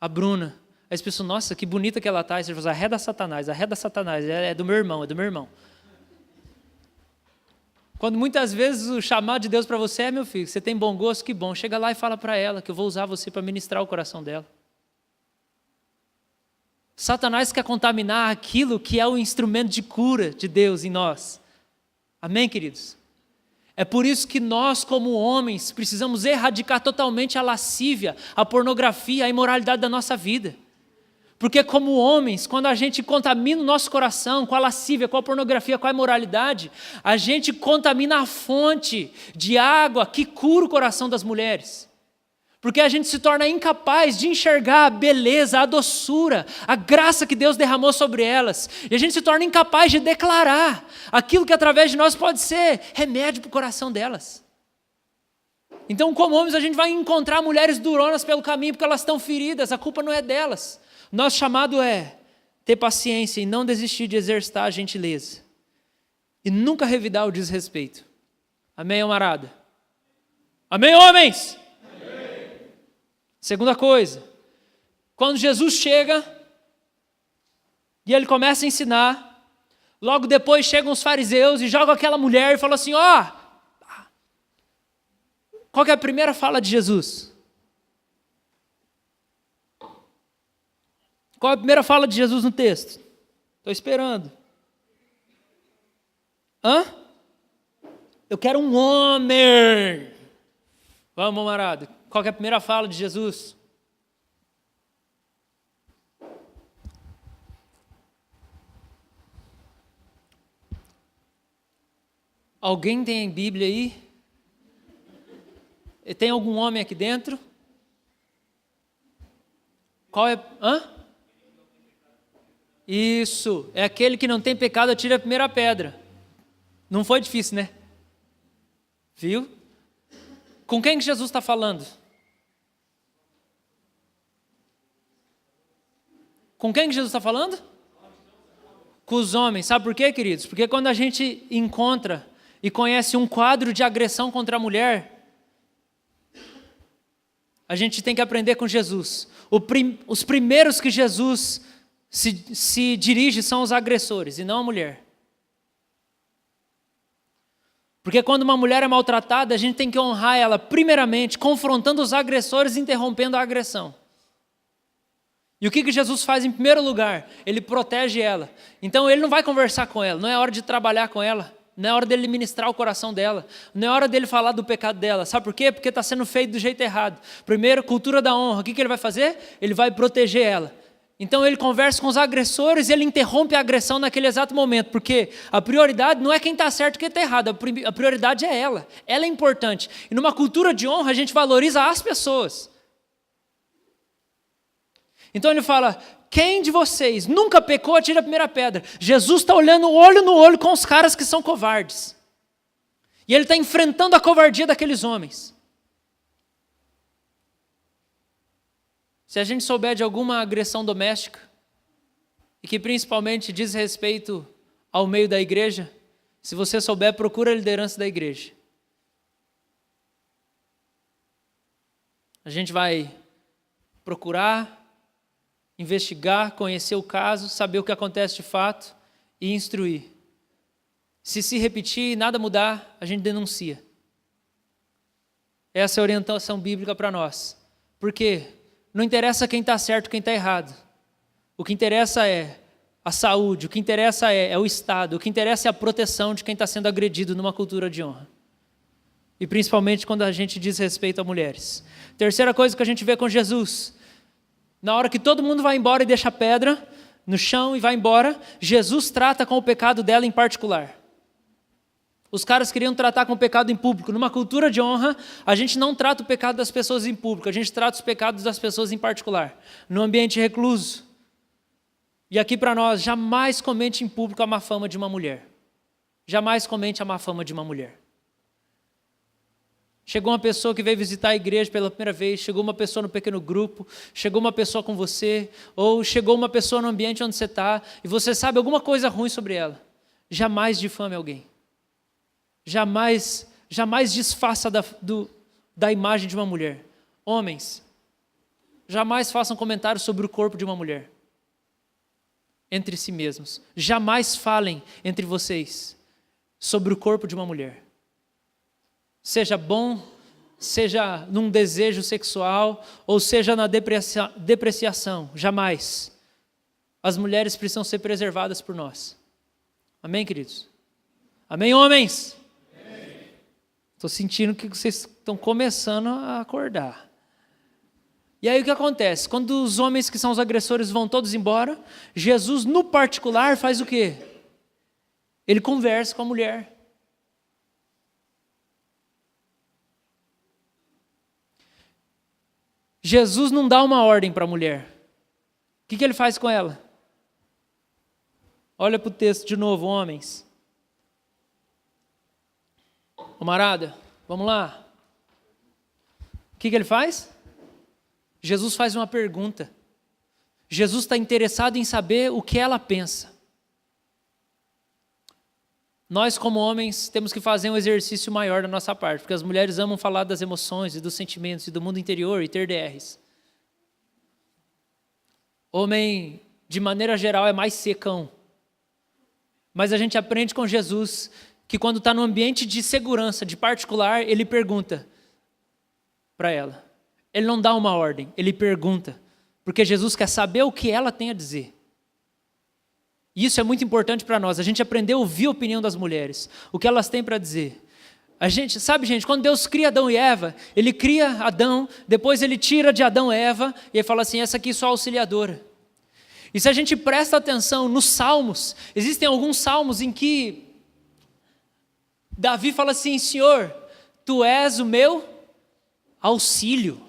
a Bruna. Aí você pensou, nossa, que bonita que ela está. Aí você falou, arreda Satanás, é do meu irmão. Quando muitas vezes o chamado de Deus para você é, meu filho, você tem bom gosto, que bom. Chega lá e fala para ela que eu vou usar você para ministrar o coração dela. Satanás quer contaminar aquilo que é o instrumento de cura de Deus em nós. Amém, queridos? É por isso que nós, como homens, precisamos erradicar totalmente a lascívia, a pornografia, a imoralidade da nossa vida. Porque como homens, quando a gente contamina o nosso coração com a lascívia, com a pornografia, com a imoralidade, a gente contamina a fonte de água que cura o coração das mulheres. Porque a gente se torna incapaz de enxergar a beleza, a doçura, a graça que Deus derramou sobre elas. E a gente se torna incapaz de declarar aquilo que através de nós pode ser remédio para o coração delas. Então, como homens, a gente vai encontrar mulheres duronas pelo caminho porque elas estão feridas, a culpa não é delas. Nosso chamado é ter paciência e não desistir de exercitar a gentileza. E nunca revidar o desrespeito. Amém, amarada? Amém, homens? Amém. Segunda coisa. Quando Jesus chega e ele começa a ensinar, logo depois chegam os fariseus e jogam aquela mulher e falam assim, qual que é a primeira fala de Jesus? Qual é a primeira fala de Jesus no texto? Estou esperando. Eu quero um homem. Vamos, amarado. Qual que é a primeira fala de Jesus? Alguém tem Bíblia aí? Tem algum homem aqui dentro? Qual é? Isso, é aquele que não tem pecado, atira a primeira pedra. Não foi difícil, né? Viu? Com quem que Jesus está falando? Com quem que Jesus está falando? Com os homens. Sabe por quê, queridos? Porque quando a gente encontra e conhece um quadro de agressão contra a mulher, a gente tem que aprender com Jesus. Os primeiros que Jesus se dirige são os agressores e não a mulher. Porque quando uma mulher é maltratada, a gente tem que honrar ela, primeiramente, confrontando os agressores e interrompendo a agressão. E o que Jesus faz em primeiro lugar? Ele protege ela. Então ele não vai conversar com ela, não é hora de trabalhar com ela, não é hora dele ministrar o coração dela, não é hora dele falar do pecado dela. Sabe por quê? Porque está sendo feito do jeito errado. Primeiro, cultura da honra. O que ele vai fazer? Ele vai proteger ela. Então ele conversa com os agressores e ele interrompe a agressão naquele exato momento, porque a prioridade não é quem está certo e quem está errado, a prioridade é ela. Ela é importante. E numa cultura de honra a gente valoriza as pessoas. Então ele fala, quem de vocês nunca pecou, atira a primeira pedra. Jesus está olhando olho no olho com os caras que são covardes. E ele está enfrentando a covardia daqueles homens. Se a gente souber de alguma agressão doméstica, e que principalmente diz respeito ao meio da igreja, se você souber, procura a liderança da igreja. A gente vai procurar, investigar, conhecer o caso, saber o que acontece de fato e instruir. Se repetir e nada mudar, a gente denuncia. Essa é a orientação bíblica para nós. Por quê? Não interessa quem está certo, quem está errado. O que interessa é a saúde, o que interessa é o Estado, o que interessa é a proteção de quem está sendo agredido numa cultura de honra. E principalmente quando a gente diz respeito a mulheres. Terceira coisa que a gente vê com Jesus, na hora que todo mundo vai embora e deixa a pedra no chão e vai embora, Jesus trata com o pecado dela em particular. Os caras queriam tratar com o pecado em público. Numa cultura de honra, a gente não trata o pecado das pessoas em público, a gente trata os pecados das pessoas em particular, no ambiente recluso. E aqui para nós, jamais comente em público a má fama de uma mulher. Jamais comente a má fama de uma mulher. Chegou uma pessoa que veio visitar a igreja pela primeira vez, chegou uma pessoa no pequeno grupo, chegou uma pessoa com você, ou chegou uma pessoa no ambiente onde você está, e você sabe alguma coisa ruim sobre ela. Jamais difame alguém. Jamais desfaça da imagem de uma mulher. Homens, jamais façam comentários sobre o corpo de uma mulher. Entre si mesmos. Jamais falem entre vocês sobre o corpo de uma mulher. Seja bom, seja num desejo sexual, ou seja na depreciação. Jamais. As mulheres precisam ser preservadas por nós. Amém, queridos? Amém, homens? Estou sentindo que vocês estão começando a acordar. E aí o que acontece? Quando os homens que são os agressores vão todos embora, Jesus, no particular, faz o quê? Ele conversa com a mulher. Jesus não dá uma ordem para a mulher. O que ele faz com ela? Olha para o texto de novo, homens. Camarada, vamos lá. O que ele faz? Jesus faz uma pergunta. Jesus está interessado em saber o que ela pensa. Nós, como homens, temos que fazer um exercício maior da nossa parte, porque as mulheres amam falar das emoções e dos sentimentos e do mundo interior e ter DRs. Homem, de maneira geral, é mais secão. Mas a gente aprende com Jesus que quando está no ambiente de segurança, de particular, ele pergunta para ela. Ele não dá uma ordem, ele pergunta. Porque Jesus quer saber o que ela tem a dizer. E isso é muito importante para nós. A gente aprendeu a ouvir a opinião das mulheres, o que elas têm para dizer. A gente, sabe, gente, quando Deus cria Adão e Eva, ele cria Adão, depois ele tira de Adão e Eva, e ele fala assim, essa aqui é sua auxiliadora. E se a gente presta atenção nos salmos, existem alguns salmos em que Davi fala assim, Senhor, tu és o meu auxílio.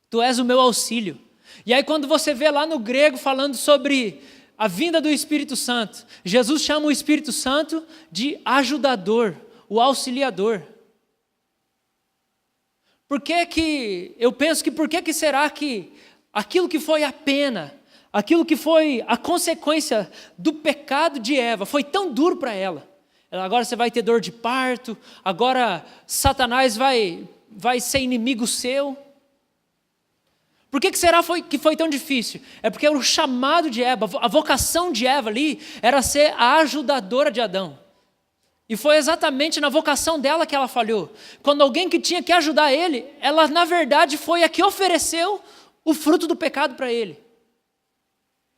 Tu és o meu auxílio. E aí quando você vê lá no grego falando sobre a vinda do Espírito Santo, Jesus chama o Espírito Santo de ajudador, o auxiliador. Por que será que aquilo que foi a pena, aquilo que foi a consequência do pecado de Eva, foi tão duro para ela? Agora você vai ter dor de parto, agora Satanás vai ser inimigo seu. Por que será que foi tão difícil? É porque o chamado de Eva, a vocação de Eva ali, era ser a ajudadora de Adão. E foi exatamente na vocação dela que ela falhou. Quando alguém que tinha que ajudar ele, ela na verdade foi a que ofereceu o fruto do pecado para ele.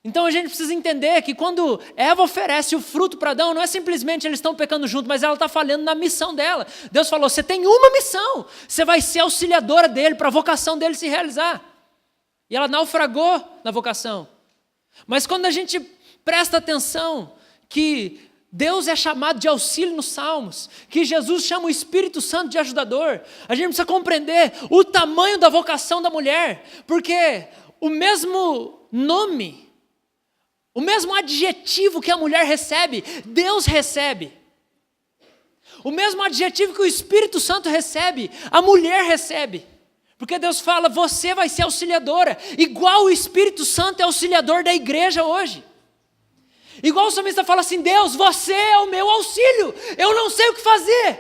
Então a gente precisa entender que quando Eva oferece o fruto para Adão, não é simplesmente eles estão pecando junto, mas ela está falhando na missão dela. Deus falou, você tem uma missão, você vai ser auxiliadora dele, para a vocação dele se realizar. E ela naufragou na vocação. Mas quando a gente presta atenção que Deus é chamado de auxílio nos Salmos, que Jesus chama o Espírito Santo de ajudador, a gente precisa compreender o tamanho da vocação da mulher, porque o mesmo nome, o mesmo adjetivo que a mulher recebe, Deus recebe. O mesmo adjetivo que o Espírito Santo recebe, a mulher recebe. Porque Deus fala, você vai ser auxiliadora, igual o Espírito Santo é auxiliador da igreja hoje. Igual o salmista fala assim, Deus, você é o meu auxílio, eu não sei o que fazer.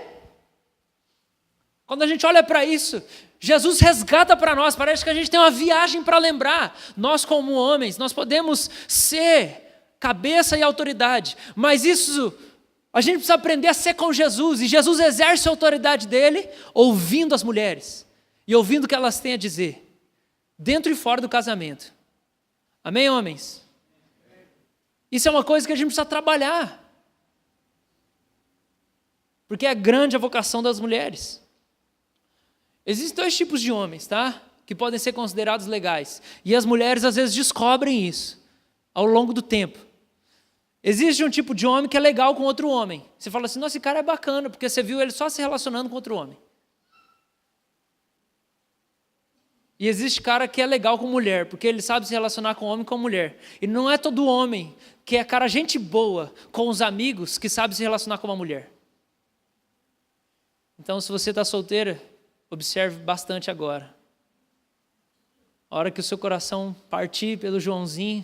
Quando a gente olha para isso, Jesus resgata para nós, parece que a gente tem uma viagem para lembrar. Nós como homens, nós podemos ser cabeça e autoridade, mas isso, a gente precisa aprender a ser com Jesus, e Jesus exerce a autoridade dele, ouvindo as mulheres, e ouvindo o que elas têm a dizer, dentro e fora do casamento. Amém, homens? Isso é uma coisa que a gente precisa trabalhar, porque é grande a vocação das mulheres. Existem 2 tipos de homens, tá? Que podem ser considerados legais. E as mulheres às vezes descobrem isso ao longo do tempo. Existe um tipo de homem que é legal com outro homem. Você fala assim, nossa, esse cara é bacana, porque você viu ele só se relacionando com outro homem. E existe cara que é legal com mulher, porque ele sabe se relacionar com homem e com mulher. E não é todo homem que é cara gente boa com os amigos que sabe se relacionar com uma mulher. Então, se você está solteira, observe bastante agora. A hora que o seu coração partir pelo Joãozinho,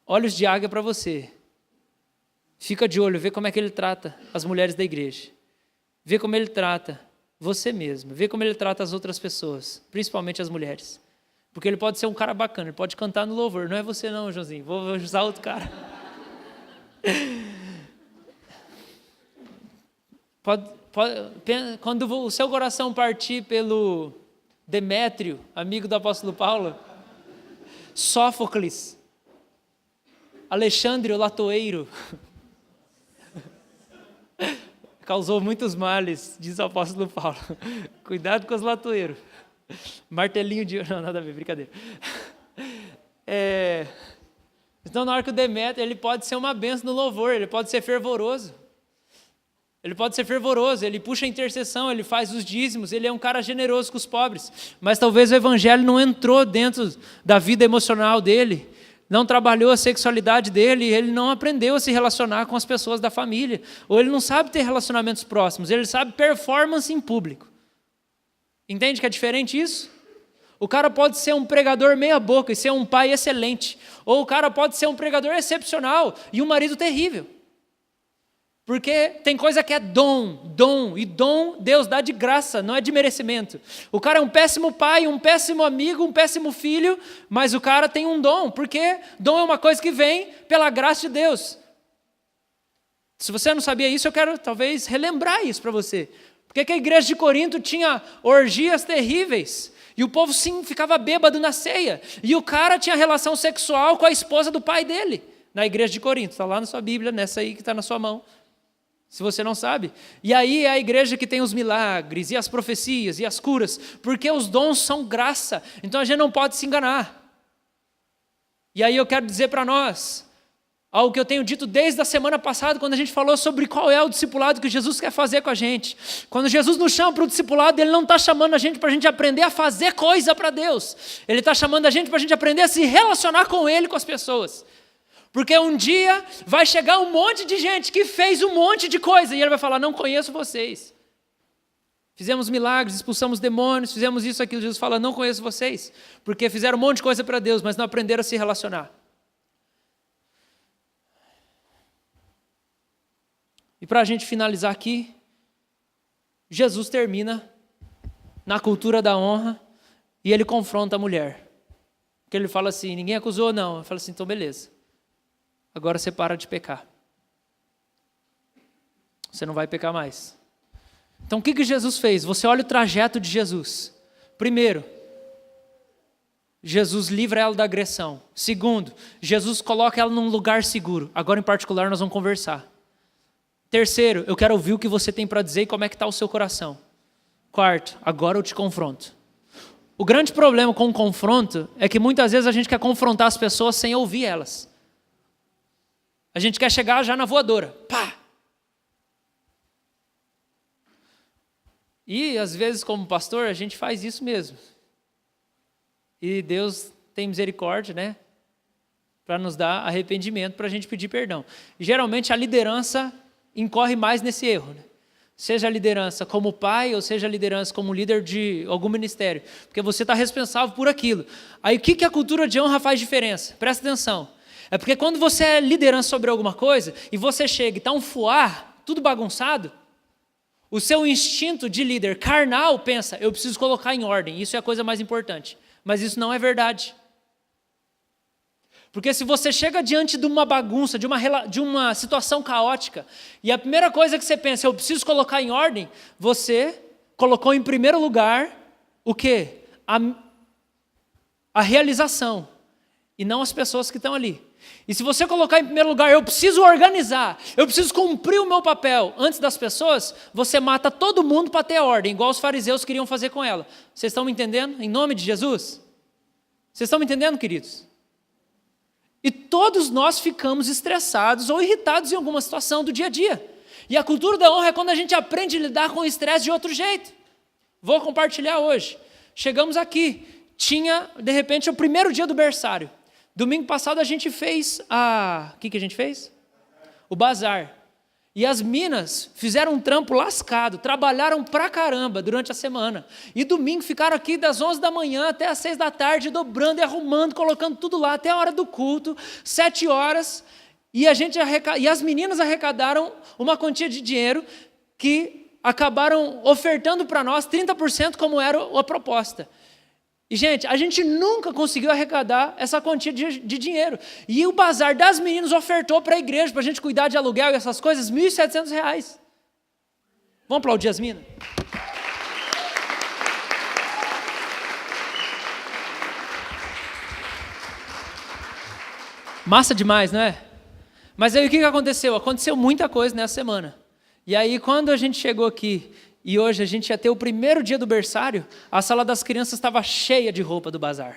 olhos de águia para você. Fica de olho, vê como é que ele trata as mulheres da igreja. Vê como ele trata você mesmo. Vê como ele trata as outras pessoas, principalmente as mulheres. Porque ele pode ser um cara bacana, ele pode cantar no louvor. Não é você não, Joãozinho, vou usar outro cara. Quando o seu coração partir pelo Demétrio, amigo do apóstolo Paulo, Sófocles, Alexandre o latoeiro, causou muitos males, diz o apóstolo Paulo. Cuidado com os latoeiros. Martelinho de... Não, nada a ver, brincadeira. Então, na hora que o Demétrio, ele pode ser uma bênção no louvor, ele pode ser fervoroso. Ele pode ser fervoroso, ele puxa a intercessão, ele faz os dízimos, ele é um cara generoso com os pobres. Mas talvez o evangelho não entrou dentro da vida emocional dele, não trabalhou a sexualidade dele, ele não aprendeu a se relacionar com as pessoas da família, ou ele não sabe ter relacionamentos próximos, ele sabe performance em público. Entende que é diferente isso? O cara pode ser um pregador meia boca e ser um pai excelente, ou o cara pode ser um pregador excepcional e um marido terrível. Porque tem coisa que é dom, e dom Deus dá de graça, não é de merecimento. O cara é um péssimo pai, um péssimo amigo, um péssimo filho, mas o cara tem um dom, porque dom é uma coisa que vem pela graça de Deus. Se você não sabia isso, eu quero talvez relembrar isso para você. Porque que a igreja de Corinto tinha orgias terríveis, e o povo sim ficava bêbado na ceia, e o cara tinha relação sexual com a esposa do pai dele, na igreja de Corinto, está lá na sua Bíblia, nessa aí que está na sua mão. Se você não sabe. E aí é a igreja que tem os milagres, e as profecias, e as curas, porque os dons são graça, então a gente não pode se enganar. E aí eu quero dizer para nós, algo que eu tenho dito desde a semana passada, quando a gente falou sobre qual é o discipulado que Jesus quer fazer com a gente. Quando Jesus nos chama para o discipulado, Ele não está chamando a gente para a gente aprender a fazer coisa para Deus. Ele está chamando a gente para a gente aprender a se relacionar com Ele, com as pessoas. Porque um dia vai chegar um monte de gente que fez um monte de coisa e ele vai falar, não conheço vocês. Fizemos milagres, expulsamos demônios, fizemos isso, aquilo. Jesus fala, não conheço vocês. Porque fizeram um monte de coisa para Deus, mas não aprenderam a se relacionar. E para a gente finalizar aqui, Jesus termina na cultura da honra e ele confronta a mulher. Porque ele fala assim, ninguém acusou, não. Ele fala assim, então beleza. Agora você para de pecar. Você não vai pecar mais. Então o que Jesus fez? Você olha o trajeto de Jesus. Primeiro, Jesus livra ela da agressão. Segundo, Jesus coloca ela num lugar seguro. Agora em particular nós vamos conversar. Terceiro, eu quero ouvir o que você tem para dizer e como é que está o seu coração. Quarto, agora eu te confronto. O grande problema com o confronto é que muitas vezes a gente quer confrontar as pessoas sem ouvir elas. A gente quer chegar já na voadora. Pá! E às vezes como pastor a gente faz isso mesmo. E Deus tem misericórdia, né? Para nos dar arrependimento, para a gente pedir perdão. E geralmente a liderança incorre mais nesse erro, né? Seja a liderança como pai ou seja a liderança como líder de algum ministério. Porque você está responsável por aquilo. Aí o que a cultura de honra faz diferença? Presta atenção. É porque quando você é liderança sobre alguma coisa e você chega e está um fuar, tudo bagunçado, o seu instinto de líder carnal pensa, eu preciso colocar em ordem, isso é a coisa mais importante. Mas isso não é verdade. Porque se você chega diante de uma bagunça, de uma situação caótica, e a primeira coisa que você pensa, eu preciso colocar em ordem, você colocou em primeiro lugar o quê? A realização, e não as pessoas que estão ali. E se você colocar em primeiro lugar, eu preciso organizar, eu preciso cumprir o meu papel antes das pessoas, você mata todo mundo para ter ordem, igual os fariseus queriam fazer com ela. Vocês estão me entendendo? Em nome de Jesus? Vocês estão me entendendo, queridos? E todos nós ficamos estressados ou irritados em alguma situação do dia a dia. E a cultura da honra é quando a gente aprende a lidar com o estresse de outro jeito. Vou compartilhar hoje. Chegamos aqui, tinha, de repente, o primeiro dia do berçário. Domingo passado a gente fez o que a gente fez? O bazar. E as minas fizeram um trampo lascado, trabalharam pra caramba durante a semana. E domingo ficaram aqui das 11 da manhã até as 6 da tarde, dobrando e arrumando, colocando tudo lá até a hora do culto, 7 horas. E as meninas arrecadaram uma quantia de dinheiro que acabaram ofertando para nós 30% como era a proposta. E, gente, a gente nunca conseguiu arrecadar essa quantia de dinheiro. E o bazar das meninas ofertou para a igreja, para a gente cuidar de aluguel e essas coisas, R$ 1.700. Vamos aplaudir as minas? Massa demais, não é? Mas aí o que aconteceu? Aconteceu muita coisa nessa semana. E aí quando a gente chegou aqui, e hoje a gente ia ter o primeiro dia do berçário, a sala das crianças estava cheia de roupa do bazar.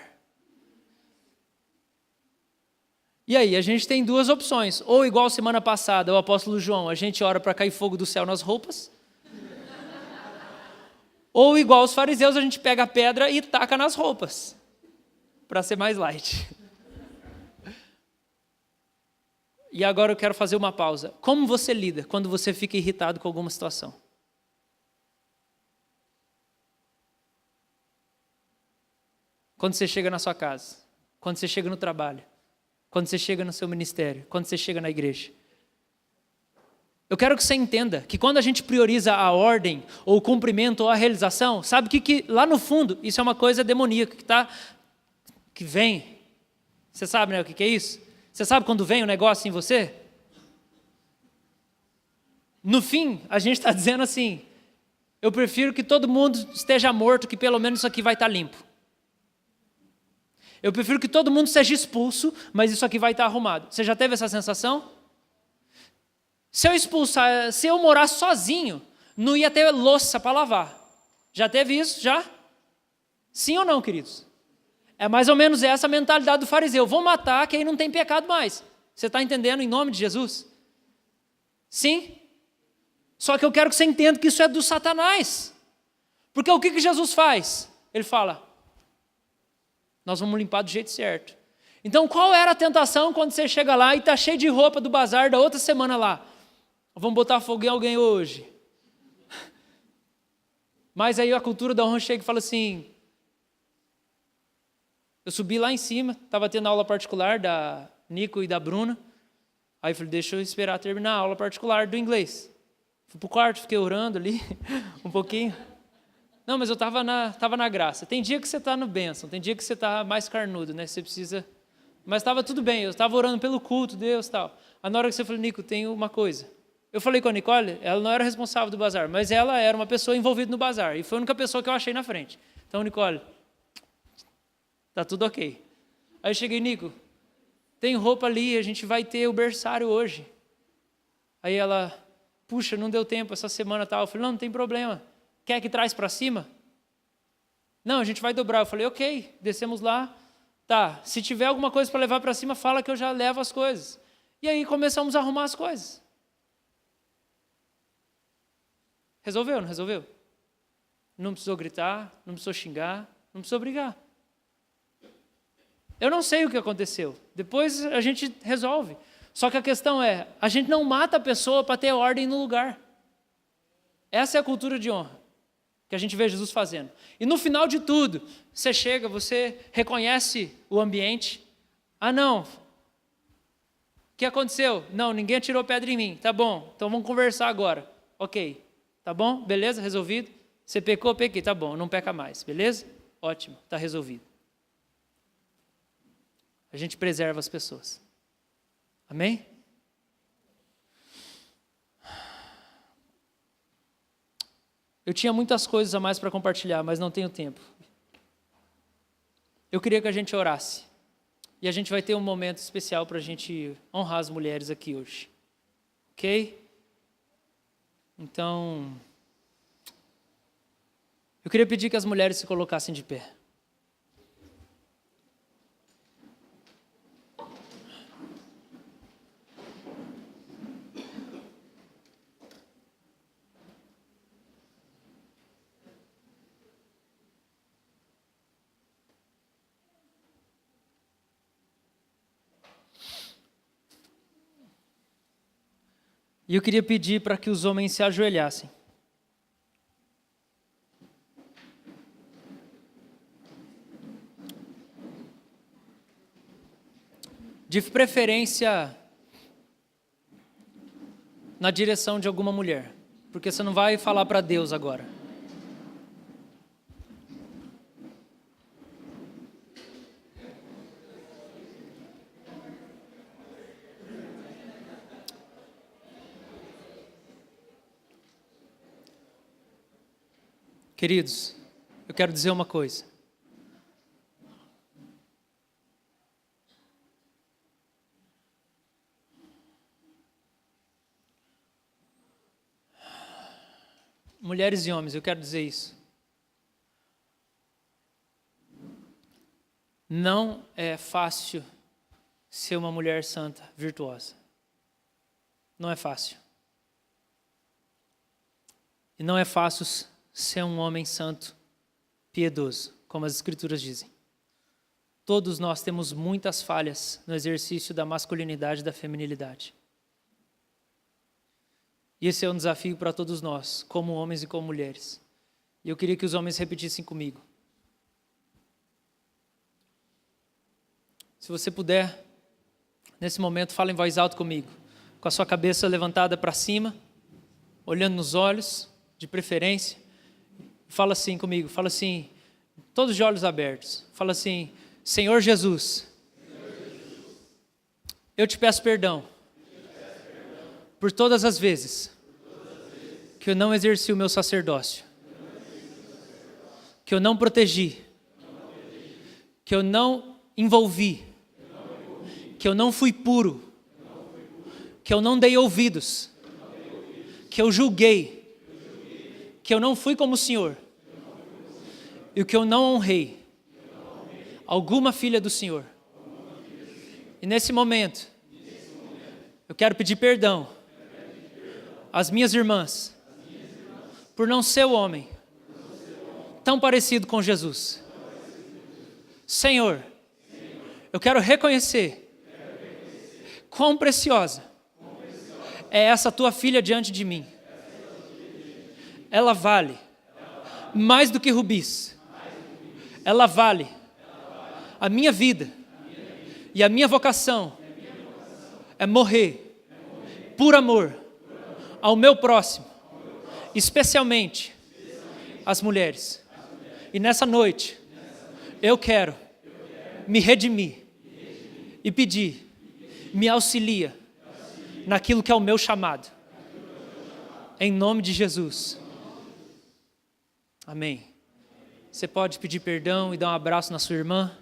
E aí, a gente tem duas opções. Ou igual semana passada, o apóstolo João, a gente ora para cair fogo do céu nas roupas. Ou igual os fariseus, a gente pega a pedra e taca nas roupas. Para ser mais light. E agora eu quero fazer uma pausa. Como você lida quando você fica irritado com alguma situação? Quando você chega na sua casa, quando você chega no trabalho, quando você chega no seu ministério, quando você chega na igreja. Eu quero que você entenda que quando a gente prioriza a ordem, ou o cumprimento, ou a realização, sabe que lá no fundo, isso é uma coisa demoníaca, que vem. Você sabe, né, o que é isso? Você sabe quando vem um negócio em você? No fim, a gente está dizendo assim, eu prefiro que todo mundo esteja morto, que pelo menos isso aqui vai estar limpo. Eu prefiro que todo mundo seja expulso, mas isso aqui vai estar arrumado. Você já teve essa sensação? Se eu morar sozinho, não ia ter louça para lavar. Já teve isso? Já? Sim ou não, queridos? É mais ou menos essa a mentalidade do fariseu. Vou matar, que aí não tem pecado mais. Você está entendendo em nome de Jesus? Sim? Só que eu quero que você entenda que isso é do Satanás. Porque o que Jesus faz? Ele fala, nós vamos limpar do jeito certo. Então, qual era a tentação quando você chega lá e está cheio de roupa do bazar da outra semana lá? Vamos botar fogo em alguém hoje. Mas aí a cultura da honra chega e fala assim, eu subi lá em cima, estava tendo aula particular da Nico e da Bruna, aí eu falei, deixa eu esperar terminar a aula particular do inglês. Fui para o quarto, fiquei orando ali um pouquinho. Não, mas eu estava na graça. Tem dia que você está no bênção, tem dia que você está mais carnudo, né? Você precisa... Mas estava tudo bem, eu estava orando pelo culto, Deus e tal. Aí na hora que você falou, Nico, tem uma coisa. Eu falei com a Nicole, ela não era responsável do bazar, mas ela era uma pessoa envolvida no bazar. E foi a única pessoa que eu achei na frente. Então, Nicole, tá tudo ok. Aí eu cheguei, Nico, tem roupa ali, a gente vai ter o berçário hoje. Aí ela, puxa, não deu tempo essa semana e tal. Eu falei, não tem problema. Quer que traz para cima? Não, a gente vai dobrar. Eu falei, ok, descemos lá. Tá, se tiver alguma coisa para levar para cima, fala que eu já levo as coisas. E aí começamos a arrumar as coisas. Resolveu, não resolveu? Não precisou gritar, não precisou xingar, não precisou brigar. Eu não sei o que aconteceu. Depois a gente resolve. Só que a questão é, a gente não mata a pessoa para ter ordem no lugar. Essa é a cultura de honra que a gente vê Jesus fazendo. E no final de tudo, você chega, você reconhece o ambiente. Ah, não. O que aconteceu? Não, ninguém atirou pedra em mim. Tá bom, então vamos conversar agora. Ok. Tá bom? Beleza? Resolvido? Você pecou? Pequei. Tá bom, não peca mais. Beleza? Ótimo, tá resolvido. A gente preserva as pessoas. Amém? Eu tinha muitas coisas a mais para compartilhar, mas não tenho tempo. Eu queria que a gente orasse. E a gente vai ter um momento especial para a gente honrar as mulheres aqui hoje. Ok? Então, eu queria pedir que as mulheres se colocassem de pé. E eu queria pedir para que os homens se ajoelhassem. De preferência, na direção de alguma mulher. Porque você não vai falar para Deus agora. Queridos, eu quero dizer uma coisa. Mulheres e homens, eu quero dizer isso. Não é fácil ser uma mulher santa, virtuosa. Não é fácil. E não é fácil ser um homem santo, piedoso, como as Escrituras dizem. Todos nós temos muitas falhas no exercício da masculinidade e da feminilidade. E esse é um desafio para todos nós, como homens e como mulheres. E eu queria que os homens repetissem comigo. Se você puder, nesse momento, fala em voz alta comigo, com a sua cabeça levantada para cima, olhando nos olhos, de preferência. Fala assim comigo, fala assim, todos de olhos abertos. Fala assim, Senhor Jesus, eu te peço perdão por todas as vezes que eu não exerci o meu sacerdócio, que eu não protegi, que eu não envolvi, que eu não fui puro, que eu não dei ouvidos, que eu julguei, que eu não fui como o Senhor, e que eu não honrei alguma filha do Senhor. E nesse momento, eu quero pedir perdão às minhas irmãs por não ser o homem tão parecido com Jesus. Senhor, eu quero reconhecer quão preciosa é essa tua filha diante de mim. Ela vale mais do que rubis. Ela vale a minha vida. E a minha vocação é morrer por amor ao meu próximo, especialmente as mulheres. E nessa noite, eu quero me redimir e pedir, me auxilia naquilo que é o meu chamado. Em nome de Jesus. Amém. Você pode pedir perdão e dar um abraço na sua irmã?